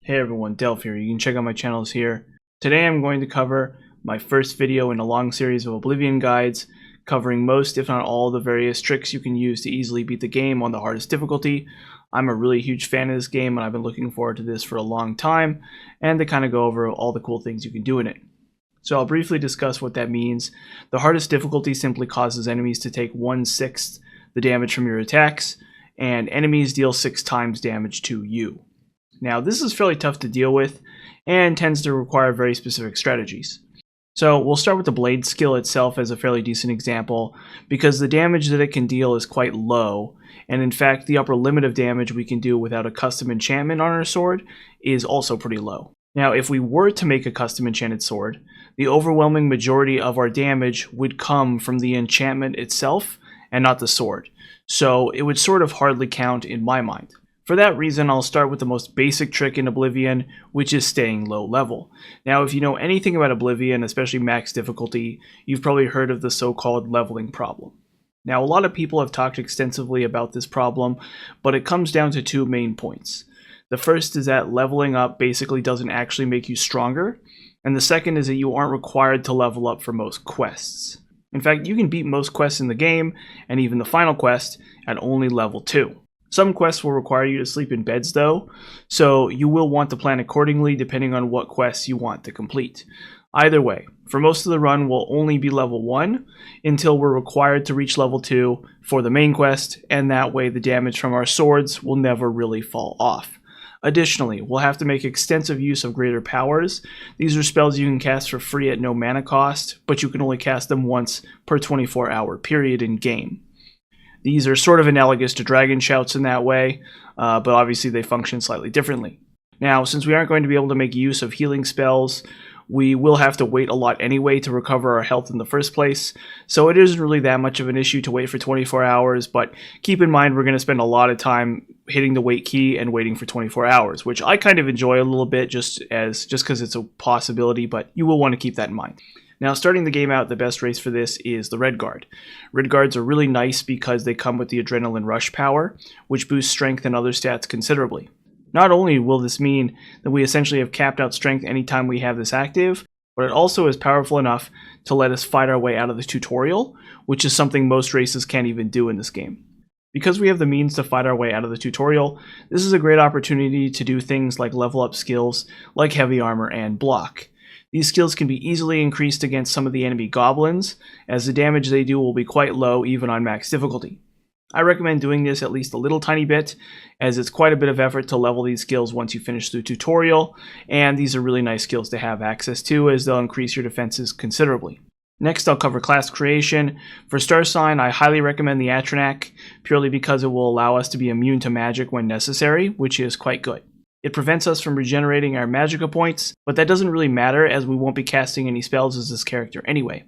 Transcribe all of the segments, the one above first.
Hey everyone, Delph here. You can check out my channels here. Today I'm going to cover my first video in a long series of Oblivion guides, covering most, if not all, the various tricks you can use to easily beat the game on the hardest difficulty. I'm a really huge fan of this game and I've been looking forward to this for a long time, and to kind of go over all the cool things you can do in it. So I'll briefly discuss what that means. The hardest difficulty simply causes enemies to take 1/6 the damage from your attacks, and enemies deal 6 times damage to you. Now, this is fairly tough to deal with and tends to require very specific strategies. So we'll start with the blade skill itself as a fairly decent example, because the damage that it can deal is quite low, and in fact the upper limit of damage we can do without a custom enchantment on our sword is also pretty low. Now, if we were to make a custom enchanted sword, the overwhelming majority of our damage would come from the enchantment itself and not the sword, so it would sort of hardly count in my mind. For that reason, I'll start with the most basic trick in Oblivion, which is staying low level. Now, if you know anything about Oblivion, especially max difficulty, you've probably heard of the so-called leveling problem. Now, a lot of people have talked extensively about this problem, but it comes down to 2 main points. The first is that leveling up basically doesn't actually make you stronger, and the second is that you aren't required to level up for most quests. In fact, you can beat most quests in the game, and even the final quest, at only level 2. Some quests will require you to sleep in beds though, so you will want to plan accordingly depending on what quests you want to complete. Either way, for most of the run we'll only be level 1 until we're required to reach level 2 for the main quest, and that way the damage from our swords will never really fall off. Additionally, we'll have to make extensive use of greater powers. These are spells you can cast for free at no mana cost, but you can only cast them once per 24-hour period in game. These are sort of analogous to dragon shouts in that way, but obviously they function slightly differently. Now, since we aren't going to be able to make use of healing spells, we will have to wait a lot anyway to recover our health in the first place, so it isn't really that much of an issue to wait for 24 hours, but keep in mind we're going to spend a lot of time hitting the wait key and waiting for 24 hours, which I kind of enjoy a little bit just because it's a possibility, but you will want to keep that in mind. Now, starting the game out, the best race for this is the Red Guard. Red Guards are really nice because they come with the Adrenaline Rush power, which boosts strength and other stats considerably. Not only will this mean that we essentially have capped out strength anytime we have this active, but it also is powerful enough to let us fight our way out of the tutorial, which is something most races can't even do in this game. Because we have the means to fight our way out of the tutorial, this is a great opportunity to do things like level up skills like heavy armor and block. These skills can be easily increased against some of the enemy goblins, as the damage they do will be quite low even on max difficulty. I recommend doing this at least a little tiny bit, as it's quite a bit of effort to level these skills once you finish the tutorial, and these are really nice skills to have access to as they'll increase your defenses considerably. Next, I'll cover class creation. For star sign, I highly recommend the Atronach, purely because it will allow us to be immune to magic when necessary, which is quite good. It prevents us from regenerating our magicka points, but that doesn't really matter as we won't be casting any spells as this character anyway.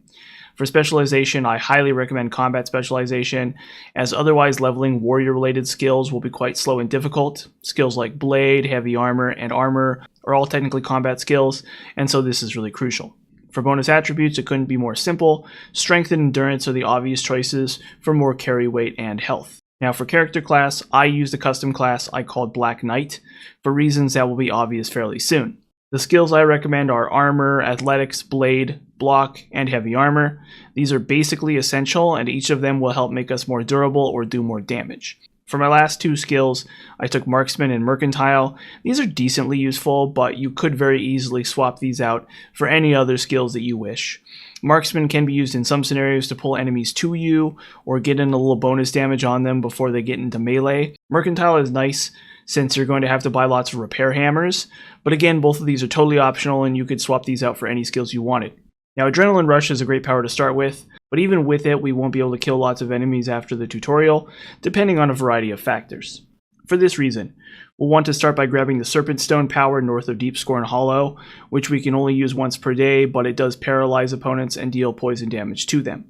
For specialization, I highly recommend combat specialization, as otherwise leveling warrior-related skills will be quite slow and difficult. Skills like blade, heavy armor, and armor are all technically combat skills, and so this is really crucial. For bonus attributes, it couldn't be more simple. Strength and endurance are the obvious choices for more carry weight and health. Now, for character class, I used a custom class I called Black Knight, for reasons that will be obvious fairly soon. The skills I recommend are armor, athletics, blade, block, and heavy armor. These are basically essential, and each of them will help make us more durable or do more damage. For my last 2 skills, I took marksman and mercantile. These are decently useful, but you could very easily swap these out for any other skills that you wish. Marksman can be used in some scenarios to pull enemies to you, or get in a little bonus damage on them before they get into melee. Mercantile is nice, since you're going to have to buy lots of repair hammers, but again, both of these are totally optional and you could swap these out for any skills you wanted. Now, Adrenaline Rush is a great power to start with, but even with it, we won't be able to kill lots of enemies after the tutorial, depending on a variety of factors. For this reason, we'll want to start by grabbing the Serpent Stone power north of Deep Scorn Hollow, which we can only use once per day, but it does paralyze opponents and deal poison damage to them.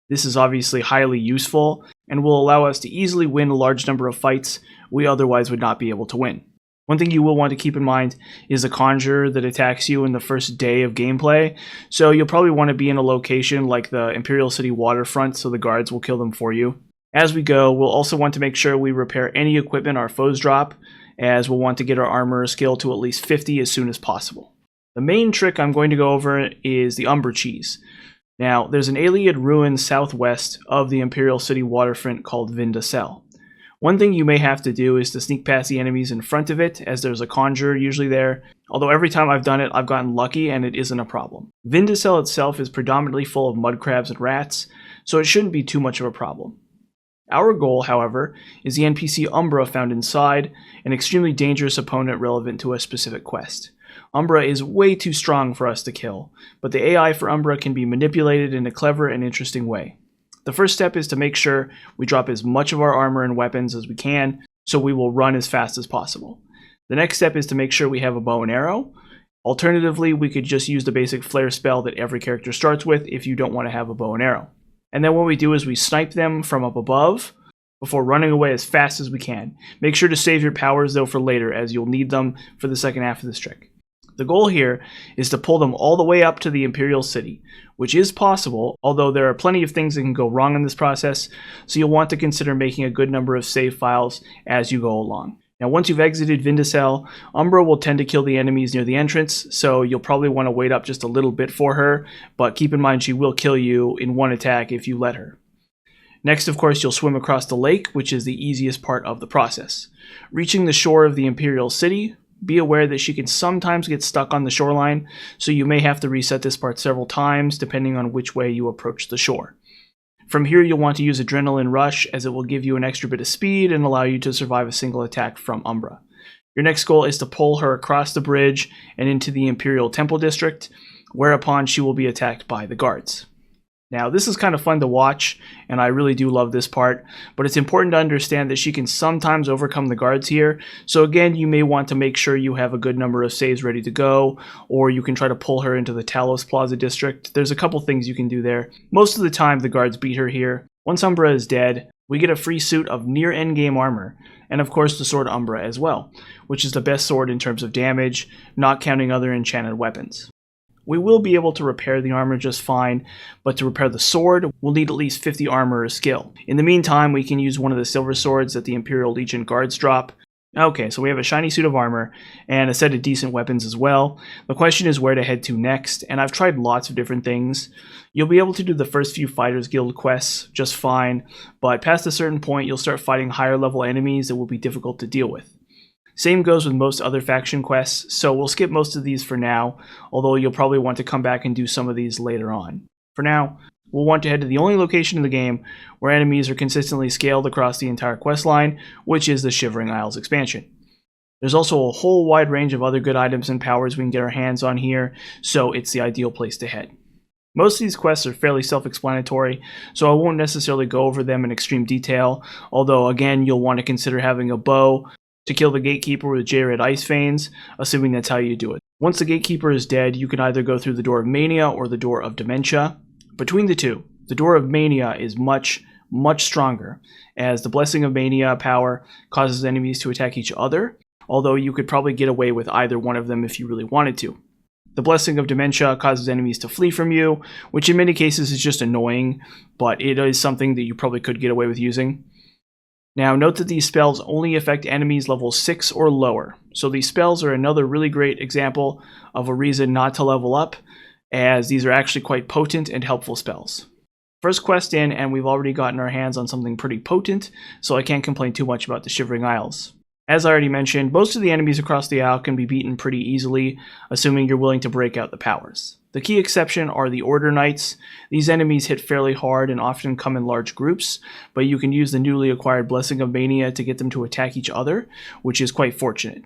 This is obviously highly useful, and will allow us to easily win a large number of fights we otherwise would not be able to win. One thing you will want to keep in mind is a conjurer that attacks you in the first day of gameplay, so you'll probably want to be in a location like the Imperial City waterfront so the guards will kill them for you. As we go, we'll also want to make sure we repair any equipment our foes drop, as we'll want to get our armor skill to at least 50 as soon as possible. The main trick I'm going to go over is the Umbra cheese. Now, there's an Ayleid ruin southwest of the Imperial City waterfront called Vindicel. One thing you may have to do is to sneak past the enemies in front of it, as there's a conjurer usually there, although every time I've done it, I've gotten lucky and it isn't a problem. Vindicel itself is predominantly full of mud crabs and rats, so it shouldn't be too much of a problem. Our goal, however, is the NPC Umbra found inside, an extremely dangerous opponent relevant to a specific quest. Umbra is way too strong for us to kill, but the AI for Umbra can be manipulated in a clever and interesting way. The first step is to make sure we drop as much of our armor and weapons as we can, so we will run as fast as possible. The next step is to make sure we have a bow and arrow. Alternatively, we could just use the basic flare spell that every character starts with if you don't want to have a bow and arrow. And then what we do is we snipe them from up above before running away as fast as we can. Make sure to save your powers though for later, as you'll need them for the second half of this trick. The goal here is to pull them all the way up to the Imperial City, which is possible, although there are plenty of things that can go wrong in this process, so you'll want to consider making a good number of save files as you go along. Now, once you've exited Vindicel, Umbra will tend to kill the enemies near the entrance, so you'll probably want to wait up just a little bit for her, but keep in mind she will kill you in one attack if you let her. Next, of course, you'll swim across the lake, which is the easiest part of the process. Reaching the shore of the Imperial City, be aware that she can sometimes get stuck on the shoreline, so you may have to reset this part several times depending on which way you approach the shore. From here, you'll want to use Adrenaline Rush, as it will give you an extra bit of speed and allow you to survive a single attack from Umbra. Your next goal is to pull her across the bridge and into the Imperial Temple District, whereupon she will be attacked by the guards. Now, this is kind of fun to watch, and I really do love this part, but it's important to understand that she can sometimes overcome the guards here, so again, you may want to make sure you have a good number of saves ready to go, or you can try to pull her into the Talos Plaza district. There's a couple things you can do there. Most of the time, the guards beat her here. Once Umbra is dead, we get a free suit of near endgame armor, and of course the sword Umbra as well, which is the best sword in terms of damage, not counting other enchanted weapons. We will be able to repair the armor just fine, but to repair the sword, we'll need at least 50 armor or skill. In the meantime, we can use one of the silver swords that the Imperial Legion guards drop. Okay, so we have a shiny suit of armor, and a set of decent weapons as well. The question is where to head to next, and I've tried lots of different things. You'll be able to do the first few Fighters Guild quests just fine, but past a certain point, you'll start fighting higher level enemies that will be difficult to deal with. Same goes with most other faction quests, so we'll skip most of these for now, although you'll probably want to come back and do some of these later on. For now, we'll want to head to the only location in the game where enemies are consistently scaled across the entire questline, which is the Shivering Isles expansion. There's also a whole wide range of other good items and powers we can get our hands on here, so it's the ideal place to head. Most of these quests are fairly self-explanatory, so I won't necessarily go over them in extreme detail, although again, you'll want to consider having a bow to kill the Gatekeeper with J-Red Ice Veins, assuming that's how you do it. Once the Gatekeeper is dead, you can either go through the Door of Mania or the Door of Dementia. Between the two, the Door of Mania is much stronger, as the Blessing of Mania power causes enemies to attack each other, although you could probably get away with either one of them if you really wanted to. The Blessing of Dementia causes enemies to flee from you, which in many cases is just annoying, but it is something that you probably could get away with using. Now, note that these spells only affect enemies level 6 or lower, so these spells are another really great example of a reason not to level up, as these are actually quite potent and helpful spells. First quest in, and we've already gotten our hands on something pretty potent, so I can't complain too much about the Shivering Isles. As I already mentioned, most of the enemies across the Isle can be beaten pretty easily, assuming you're willing to break out the powers. The key exception are the Order Knights. These enemies hit fairly hard and often come in large groups, but you can use the newly acquired Blessing of Mania to get them to attack each other, which is quite fortunate.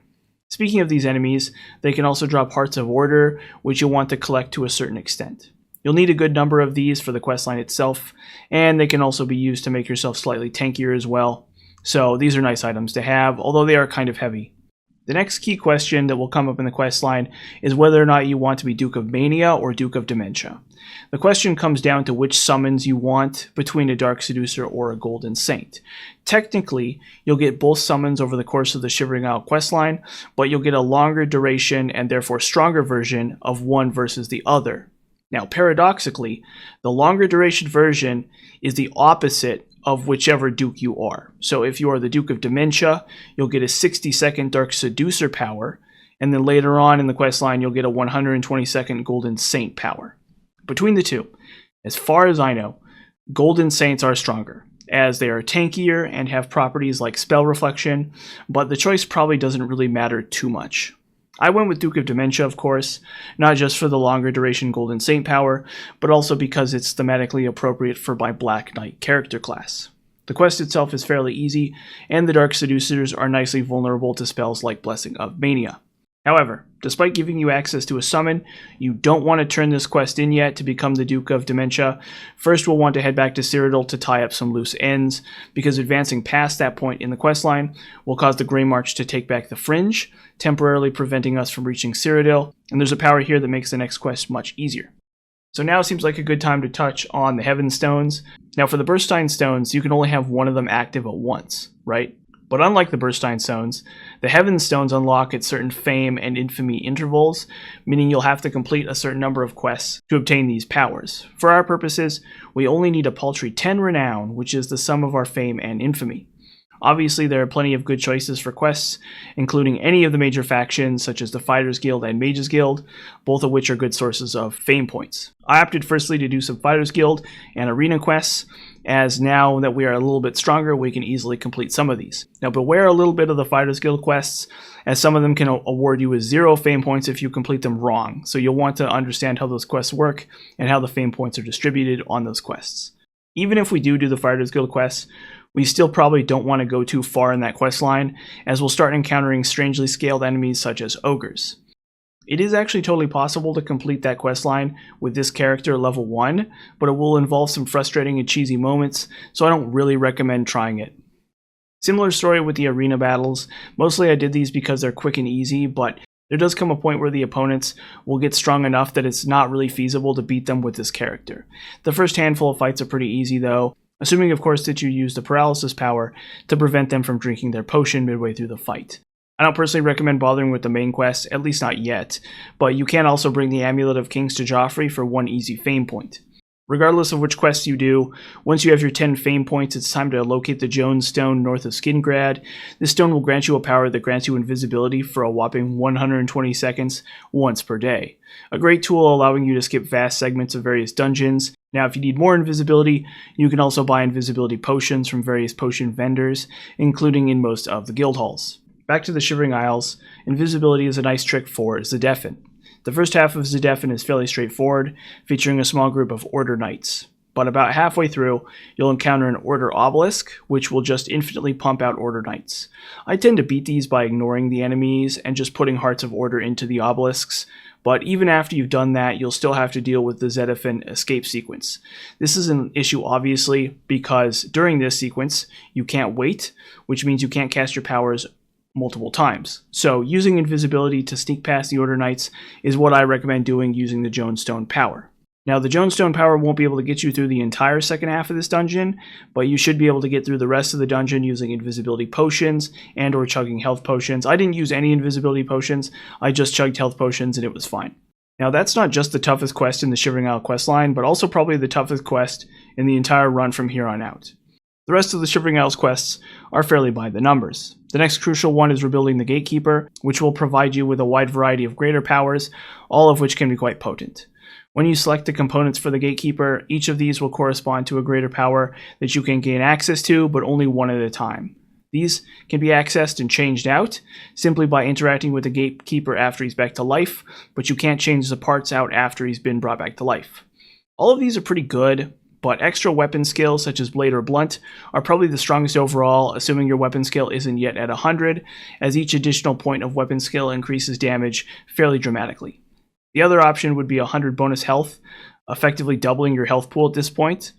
Speaking of these enemies, they can also drop Hearts of Order, which you'll want to collect to a certain extent. You'll need a good number of these for the questline itself, and they can also be used to make yourself slightly tankier as well. So these are nice items to have, although they are kind of heavy. The next key question that will come up in the questline is whether or not you want to be Duke of Mania or Duke of Dementia. The question comes down to which summons you want between a Dark Seducer or a Golden Saint. Technically, you'll get both summons over the course of the Shivering Isle questline, but you'll get a longer duration and therefore stronger version of one versus the other. Now, paradoxically, the longer duration version is the opposite of whichever Duke you are. So if you are the Duke of Dementia, you'll get a 60-second Dark Seducer power, and then later on in the questline, you'll get a 120-second Golden Saint power. Between the two, as far as I know, Golden Saints are stronger, as they are tankier and have properties like spell reflection, but the choice probably doesn't really matter too much. I went with Duke of Dementia, of course, not just for the longer duration Golden Saint power, but also because it's thematically appropriate for my Black Knight character class. The quest itself is fairly easy, and the Dark Seducers are nicely vulnerable to spells like Blessing of Mania. However, despite giving you access to a summon, you don't want to turn this quest in yet to become the Duke of Dementia. First, we'll want to head back to Cyrodiil to tie up some loose ends, because advancing past that point in the questline will cause the Grey March to take back the Fringe, temporarily preventing us from reaching Cyrodiil, and there's a power here that makes the next quest much easier. So now seems like a good time to touch on the Heaven Stones. Now for the Burstein Stones, you can only have one of them active at once, right? But unlike the Burstein Stones, the Heaven Stones unlock at certain fame and infamy intervals, meaning you'll have to complete a certain number of quests to obtain these powers. For our purposes, we only need a paltry 10 renown, which is the sum of our fame and infamy. Obviously, there are plenty of good choices for quests, including any of the major factions such as the Fighters Guild and Mages Guild, both of which are good sources of fame points. I opted firstly to do some Fighters Guild and Arena quests, as now that we are a little bit stronger, we can easily complete some of these. Now beware a little bit of the Fighters Guild quests, as some of them can award you with 0 fame points if you complete them wrong, so you'll want to understand how those quests work and how the fame points are distributed on those quests. Even if we do the Fighters Guild quests, we still probably don't want to go too far in that quest line, as we'll start encountering strangely scaled enemies such as ogres. It is actually totally possible to complete that quest line with this character level 1, but it will involve some frustrating and cheesy moments, so I don't really recommend trying it. Similar story with the arena battles. Mostly I did these because they're quick and easy, but there does come a point where the opponents will get strong enough that it's not really feasible to beat them with this character. The first handful of fights are pretty easy though, assuming of course that you use the paralysis power to prevent them from drinking their potion midway through the fight. I don't personally recommend bothering with the main quest, at least not yet, but you can also bring the Amulet of Kings to Joffrey for 1 easy fame point. Regardless of which quest you do, once you have your 10 fame points, it's time to locate the Jones Stone north of Skingrad. This stone will grant you a power that grants you invisibility for a whopping 120 seconds once per day. A great tool allowing you to skip vast segments of various dungeons. Now, if you need more invisibility, you can also buy invisibility potions from various potion vendors, including in most of the guild halls. Back to the Shivering Isles, invisibility is a nice trick for Zedefin. The first half of Zedefin is fairly straightforward, featuring a small group of Order Knights. But about halfway through, you'll encounter an Order Obelisk, which will just infinitely pump out Order Knights. I tend to beat these by ignoring the enemies and just putting Hearts of Order into the obelisks, but even after you've done that, you'll still have to deal with the Zedefin escape sequence. This is an issue obviously, because during this sequence, you can't wait, which means you can't cast your powers multiple times. So using invisibility to sneak past the Order Knights is what I recommend doing using the Jonestone power. Now the Jonestone power won't be able to get you through the entire second half of this dungeon, but you should be able to get through the rest of the dungeon using invisibility potions and or chugging health potions. I didn't use any invisibility potions, I just chugged health potions and it was fine. Now that's not just the toughest quest in the Shivering Isle questline, but also probably the toughest quest in the entire run from here on out. The rest of the Shivering Isles quests are fairly by the numbers. The next crucial one is rebuilding the Gatekeeper, which will provide you with a wide variety of greater powers, all of which can be quite potent. When you select the components for the Gatekeeper, each of these will correspond to a greater power that you can gain access to, but only one at a time. These can be accessed and changed out simply by interacting with the Gatekeeper after he's back to life, but you can't change the parts out after he's been brought back to life. All of these are pretty good, but extra weapon skills such as Blade or Blunt are probably the strongest overall, assuming your weapon skill isn't yet at 100, as each additional point of weapon skill increases damage fairly dramatically. The other option would be 100 bonus health, effectively doubling your health pool at this point.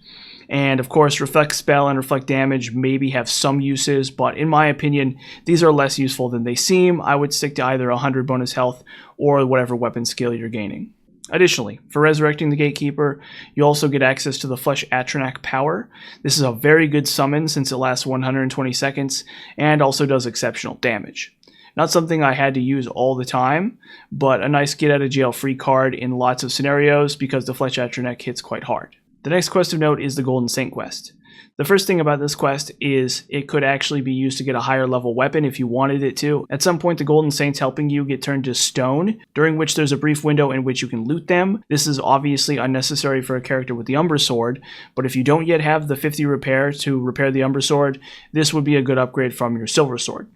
And of course, Reflect Spell and Reflect Damage maybe have some uses, but in my opinion, these are less useful than they seem. I would stick to either 100 bonus health or whatever weapon skill you're gaining. Additionally, for resurrecting the Gatekeeper, you also get access to the Flesh Atronach power. This is a very good summon since it lasts 120 seconds and also does exceptional damage. Not something I had to use all the time, but a nice get out of jail free card in lots of scenarios because the Flesh Atronach hits quite hard. The next quest of note is the Golden Saint quest. The first thing about this quest is it could actually be used to get a higher level weapon if you wanted it to. At some point, the Golden Saints helping you get turned to stone, during which there's a brief window in which you can loot them. This is obviously unnecessary for a character with the Umber Sword, but if you don't yet have the 50 repair to repair the Umber Sword, this would be a good upgrade from your Silver Sword.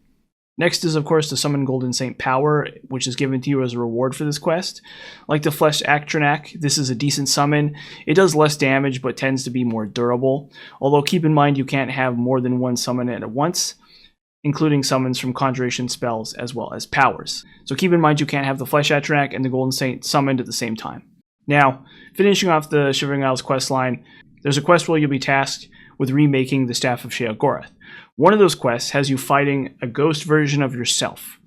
Next is, of course, the Summon Golden Saint power, which is given to you as a reward for this quest. Like the Flesh Atronak, this is a decent summon. It does less damage, but tends to be more durable. Although keep in mind you can't have more than one summon at once, including summons from conjuration spells as well as powers. So keep in mind you can't have the Flesh Atronak and the Golden Saint summoned at the same time. Now, finishing off the Shivering Isles questline, there's a quest where you'll be tasked with remaking the Staff of Sheogorath. One of those quests has you fighting a ghost version of yourself.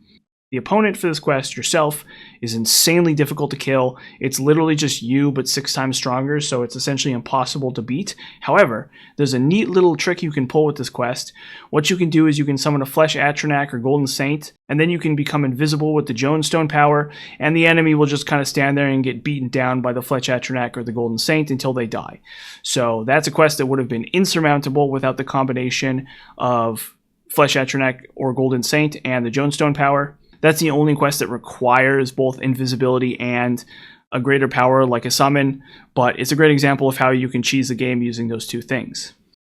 The opponent for this quest, yourself, is insanely difficult to kill. It's literally just you, but 6 times stronger, so it's essentially impossible to beat. However, there's a neat little trick you can pull with this quest. What you can do is you can summon a Flesh Atronak or Golden Saint, and then you can become invisible with the Jonestone power, and the enemy will just kind of stand there and get beaten down by the Flesh Atronak or the Golden Saint until they die. So that's a quest that would have been insurmountable without the combination of Flesh Atronak or Golden Saint and the Jonestone power. That's the only quest that requires both invisibility and a greater power like a summon, but it's a great example of how you can cheese the game using those two things.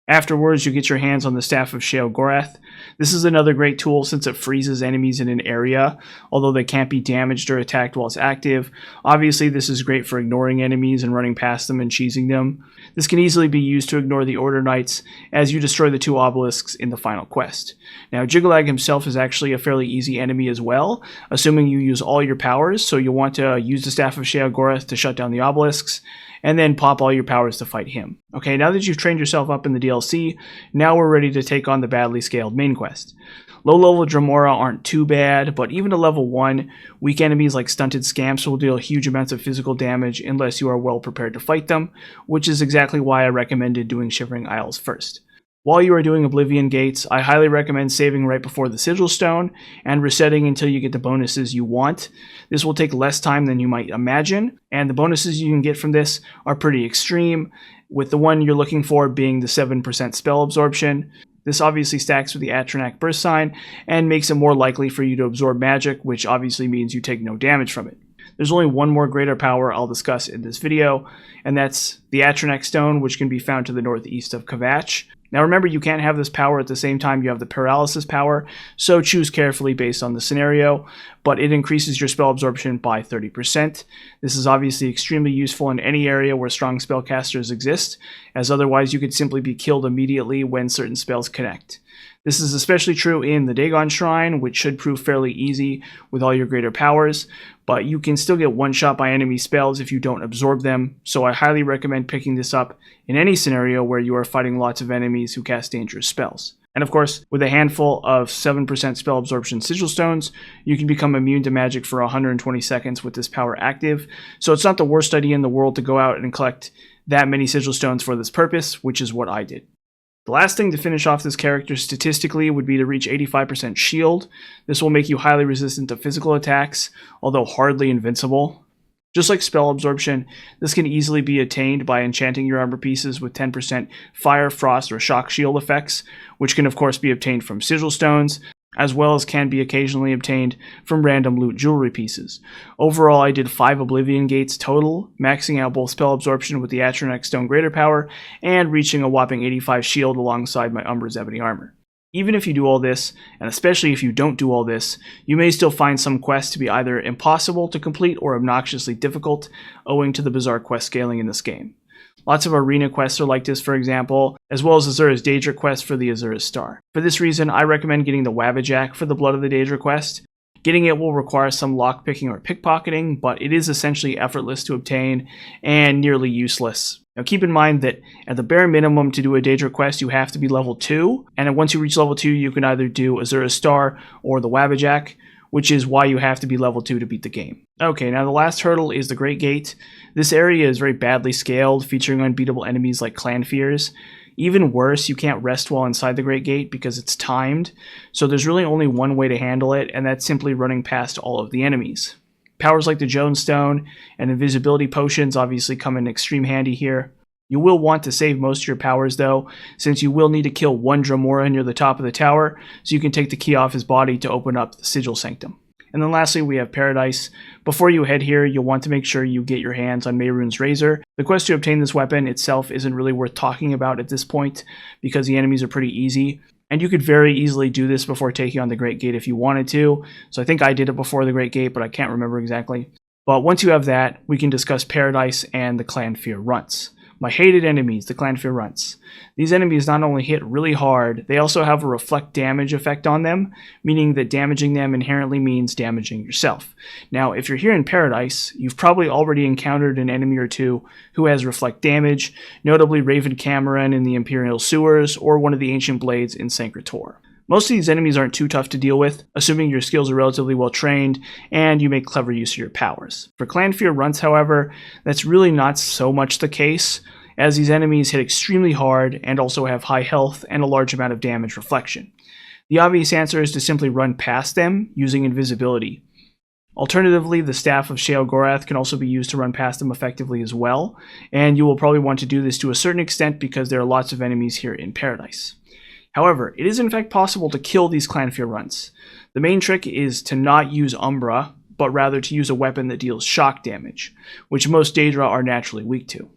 Afterwards, you get your hands on the Staff of Sheogorath. This is another great tool since it freezes enemies in an area, although they can't be damaged or attacked while it's active. Obviously, this is great for ignoring enemies and running past them and cheesing them. This can easily be used to ignore the Order Knights as you destroy the 2 obelisks in the final quest. Now, Jiggalag himself is actually a fairly easy enemy as well, assuming you use all your powers, so you'll want to use the Staff of Sheogorath to shut down the obelisks, and then pop all your powers to fight him. Okay, now that you've trained yourself up in the DLC, now we're ready to take on the badly scaled main quest. Low-level Dremora aren't too bad, but even to level 1, weak enemies like stunted scamps will deal huge amounts of physical damage unless you are well prepared to fight them, which is exactly why I recommended doing Shivering Isles first. While you are doing Oblivion Gates, I highly recommend saving right before the Sigil Stone and resetting until you get the bonuses you want. This will take less time than you might imagine, and the bonuses you can get from this are pretty extreme, with the one you're looking for being the 7% spell absorption. This obviously stacks with the Atronak Burst Sign and makes it more likely for you to absorb magic, which obviously means you take no damage from it. There's only one more greater power I'll discuss in this video, and that's the Atronak Stone, which can be found to the northeast of Kvatch. Now remember, you can't have this power at the same time you have the paralysis power, so choose carefully based on the scenario, but it increases your spell absorption by 30%. This is obviously extremely useful in any area where strong spellcasters exist, as otherwise you could simply be killed immediately when certain spells connect. This is especially true in the Dagon Shrine, which should prove fairly easy with all your greater powers, but you can still get one-shot by enemy spells if you don't absorb them, so I highly recommend picking this up in any scenario where you are fighting lots of enemies who cast dangerous spells. And of course, with a handful of 7% spell absorption Sigil Stones, you can become immune to magic for 120 seconds with this power active, so it's not the worst idea in the world to go out and collect that many Sigil Stones for this purpose, which is what I did. The last thing to finish off this character statistically would be to reach 85% shield. This will make you highly resistant to physical attacks, although hardly invincible. Just like spell absorption, this can easily be attained by enchanting your armor pieces with 10% fire, frost, or shock shield effects, which can of course be obtained from Sigil Stones, as well as can be occasionally obtained from random loot jewelry pieces. Overall, I did 5 Oblivion Gates total, maxing out both spell absorption with the Atronak Stone Greater Power, and reaching a whopping 85 shield alongside my Umber's Ebony Armor. Even if you do all this, and especially if you don't do all this, you may still find some quests to be either impossible to complete or obnoxiously difficult, owing to the bizarre quest scaling in this game. Lots of arena quests are like this, for example, as well as Azura's Daedra quest for the Azura's Star. For this reason, I recommend getting the Wabbajack for the Blood of the Daedra quest. Getting it will require some lockpicking or pickpocketing, but it is essentially effortless to obtain and nearly useless. Now keep in mind that at the bare minimum to do a Daedra quest you have to be level 2, and once you reach level 2 you can either do Azura's Star or the Wabbajack, which is why you have to be level 2 to beat the game. Okay, now the last hurdle is the Great Gate. This area is very badly scaled, featuring unbeatable enemies like Clanfears. Even worse, you can't rest while inside the Great Gate because it's timed, so there's really only one way to handle it, and that's simply running past all of the enemies. Powers like the Jonestone and invisibility potions obviously come in extreme handy here. You will want to save most of your powers though, since you will need to kill one Dremora near the top of the tower, so you can take the key off his body to open up the Sigil Sanctum. And then lastly, we have Paradise. Before you head here, you'll want to make sure you get your hands on Mehrunes' Razor. The quest to obtain this weapon itself isn't really worth talking about at this point, because the enemies are pretty easy. And you could very easily do this before taking on the Great Gate if you wanted to. So I think I did it before the Great Gate, but I can't remember exactly. But once you have that, we can discuss Paradise and the Clan Fear Runts. My hated enemies, the Clan Fear Runts. These enemies not only hit really hard, they also have a reflect damage effect on them, meaning that damaging them inherently means damaging yourself. Now, if you're here in Paradise, you've probably already encountered an enemy or two who has reflect damage, notably Raven Cameron in the Imperial Sewers, or one of the Ancient Blades in Sancretor. Most of these enemies aren't too tough to deal with, assuming your skills are relatively well trained and you make clever use of your powers. For Clan Fear Runts, however, that's really not so much the case, as these enemies hit extremely hard and also have high health and a large amount of damage reflection. The obvious answer is to simply run past them using invisibility. Alternatively, the Staff of Sheogorath can also be used to run past them effectively as well, and you will probably want to do this to a certain extent because there are lots of enemies here in Paradise. However, it is in fact possible to kill these Clan Fear Runts. The main trick is to not use Umbra, but rather to use a weapon that deals shock damage, which most Daedra are naturally weak to.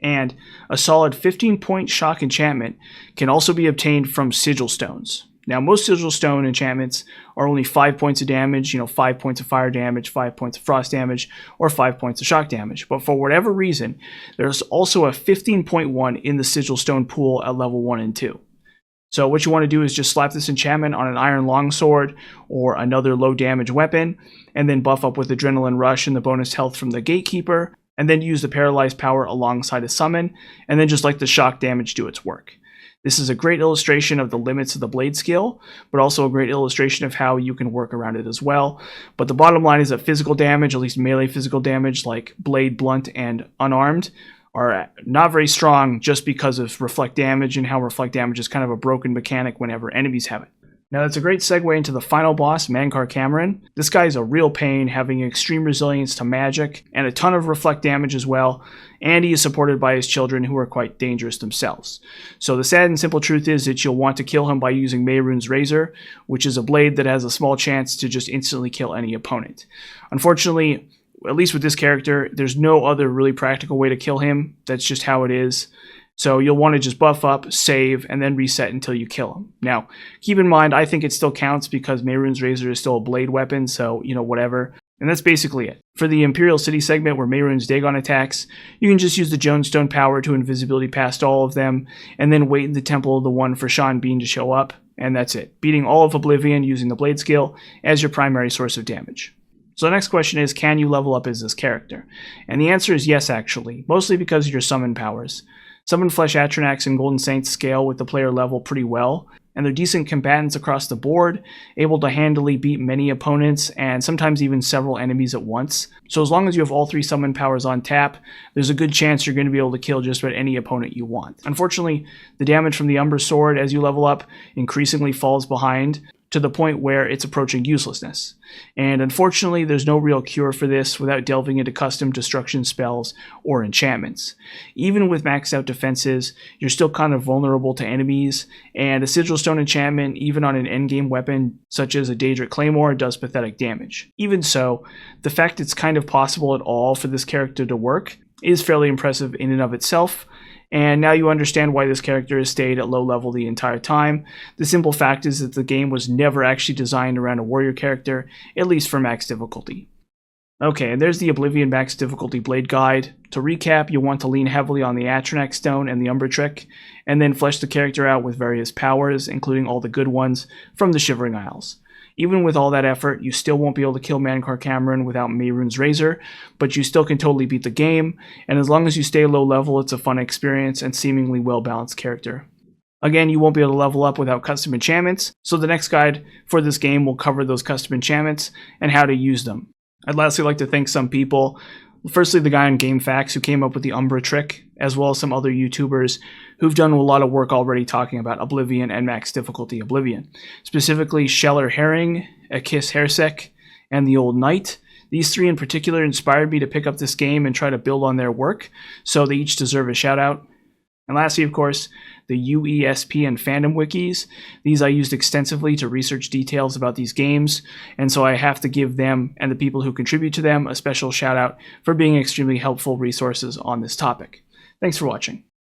And a solid 15-point shock enchantment can also be obtained from Sigil Stones. Now, most Sigil Stone enchantments are only 5 points of damage, 5 points of fire damage, 5 points of frost damage, or 5 points of shock damage. But for whatever reason, there's also a 15-point one in the Sigil Stone pool at level 1 and 2. So what you want to do is just slap this enchantment on an iron longsword or another low damage weapon, and then buff up with Adrenaline Rush and the bonus health from the Gatekeeper, and then use the paralyzed power alongside a summon, and then just let the shock damage do its work. This is a great illustration of the limits of the blade skill, but also a great illustration of how you can work around it as well. But the bottom line is that physical damage, at least melee physical damage like blade, blunt, and unarmed, are not very strong just because of reflect damage and how reflect damage is kind of a broken mechanic whenever enemies have it. Now that's a great segue into the final boss, Mankar Cameron. This guy is a real pain, having extreme resilience to magic and a ton of reflect damage as well, and he is supported by his children who are quite dangerous themselves. So the sad and simple truth is that you'll want to kill him by using Mehrunes' Razor, which is a blade that has a small chance to just instantly kill any opponent. Unfortunately, at least with this character, there's no other really practical way to kill him. That's just how it is. So you'll want to just buff up, save, and then reset until you kill him. Now, keep in mind, I think it still counts because Mehrunes' Razor is still a blade weapon, so, whatever. And that's basically it. For the Imperial City segment where Mehrunes Dagon attacks, you can just use the Jonestone power to invisibility past all of them, and then wait in the Temple of the One for Sean Bean to show up, and that's it. Beating all of Oblivion using the blade skill as your primary source of damage. So the next question is, can you level up as this character? And the answer is yes, actually, mostly because of your summon powers. Summon Flesh Atronax and Golden Saints scale with the player level pretty well, and they're decent combatants across the board, able to handily beat many opponents and sometimes even several enemies at once. So as long as you have all 3 summon powers on tap, there's a good chance you're going to be able to kill just about any opponent you want. Unfortunately, the damage from the Umbra Sword as you level up increasingly falls behind, to the point where it's approaching uselessness. And unfortunately, there's no real cure for this without delving into custom destruction spells or enchantments. Even with maxed out defenses, you're still kind of vulnerable to enemies, and a Sigil Stone enchantment, even on an endgame weapon such as a Daedric Claymore, does pathetic damage. Even so, the fact it's kind of possible at all for this character to work is fairly impressive in and of itself. And now you understand why this character has stayed at low level the entire time. The simple fact is that the game was never actually designed around a warrior character, at least for max difficulty. Okay, and there's the Oblivion max difficulty blade guide. To recap, you'll want to lean heavily on the Atronax Stone and the Umbra Trick, and then flesh the character out with various powers, including all the good ones from the Shivering Isles. Even with all that effort, you still won't be able to kill Mankar Cameron without Mehrunes' Razor, but you still can totally beat the game, and as long as you stay low level, it's a fun experience and seemingly well-balanced character. Again, you won't be able to level up without custom enchantments, so the next guide for this game will cover those custom enchantments and how to use them. I'd lastly like to thank some people. Firstly, the guy on GameFAQs who came up with the Umbra Trick, as well as some other YouTubers who've done a lot of work already talking about Oblivion and max difficulty Oblivion. Specifically, Scheller Herring, Akis Hersek, and the Old Knight. These three in particular inspired me to pick up this game and try to build on their work, so they each deserve a shout out. And lastly, of course, the UESP and fandom wikis. These I used extensively to research details about these games, and so I have to give them and the people who contribute to them a special shout out for being extremely helpful resources on this topic. Thanks for watching.